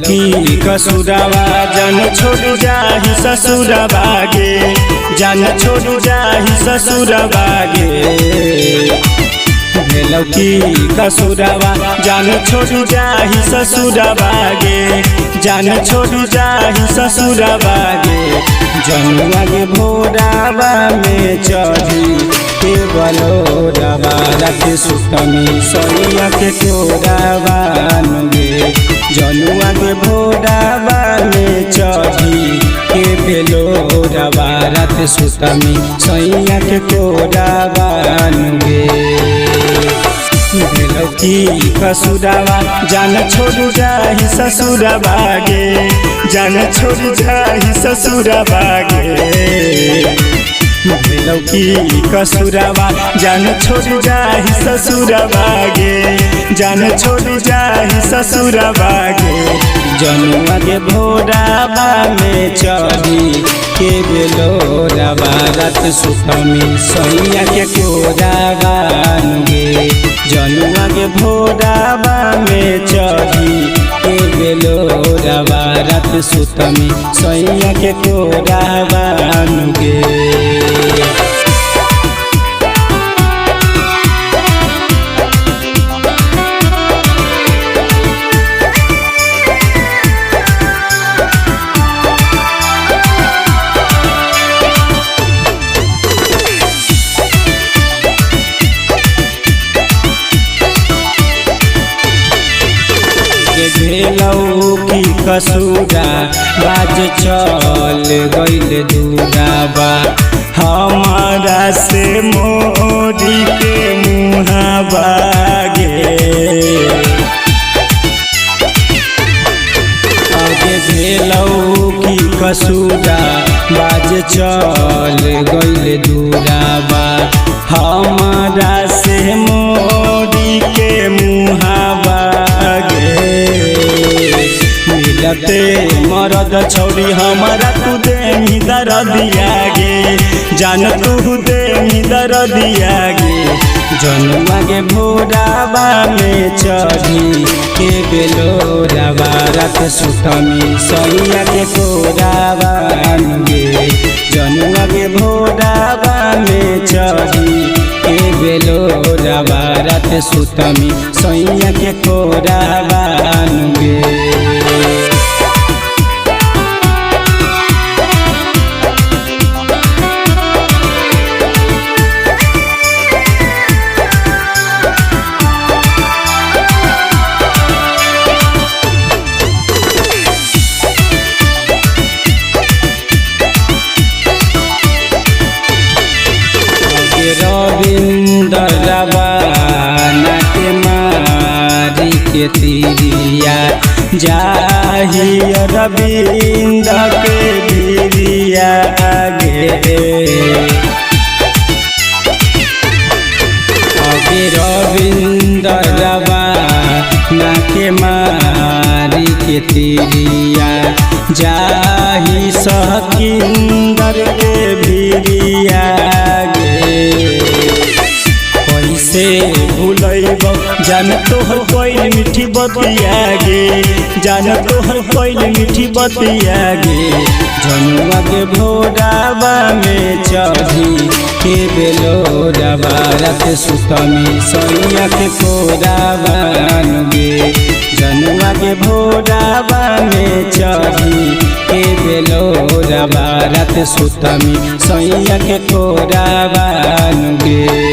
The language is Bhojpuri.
की कसुरवा जन छोड़ जाहि ससुरवा गे, जन छोड़ जाहि ससुरवा गे। की कसुरवा जन छोड़ जाहि ससुरवा गे, जन छोड़ जाहि ससुरवा गे। जनुआ के भोरावा में चढ़ी के बलोरवा रात सुतमी सैया के कोरावा गे। जनुआ के भोरावा में चढ़ी के बेलोरवा रात सुतमी सैया के कोरावा गे। की कसुरवा जन छोड़ जाहि ससुरवा गे, जन छोड़ जाहि ससुरवा गे। की कसुरवा जन छोड़ जाहि ससुरवा गे, जन छोड़ जाहि ससुरवा गे। जनुआ के भोरावा में चढ़ी के बेलोरवा रात सुतमी सैया के कोरावा गे। जनुआ के भोरावा में चढ़ी के बेलोरवा रात सुतमी सैया के कोरावा गे। की कसुरा बाज चल गइल दूराबा, हमारा से मोदी के मुहावा गे। आगे भेलौ की कसुरा बाज चल गइल दूराबा, हमारा से मोदी के मुहावा गे। मिलते मरद छौरी हमारा तू दे दरदिया गे, जान तू दे दरदिया गे। जनुआ के भोरावा में चढ़ी के बेलोरवा रात सुतमी सैया के कोरावा गे। जनुआ के भोरावा में चढ़ी के बेलोरवा रात सुतमी सैया के कोरावा गे। रविंदरवा नाके मारी के तिरिया जाहि रविंद के बिरिया गे। अगे रविंदरवा नाके मारी के तिरिया जाहि सहकिंदर के बिरिया से भूलैब जान तोहर कोई मीठी बतिया गे, जान तोहर कोई मीठी बतिया गे। जनुआ के भोरावा में चढ़ी के बेलोरवा रात सुतमी सैया के कोरावा गे। जनुआ के भोरावा में चढ़ी के बेलोरवा रात सुतमी सैया के कोरावा गे।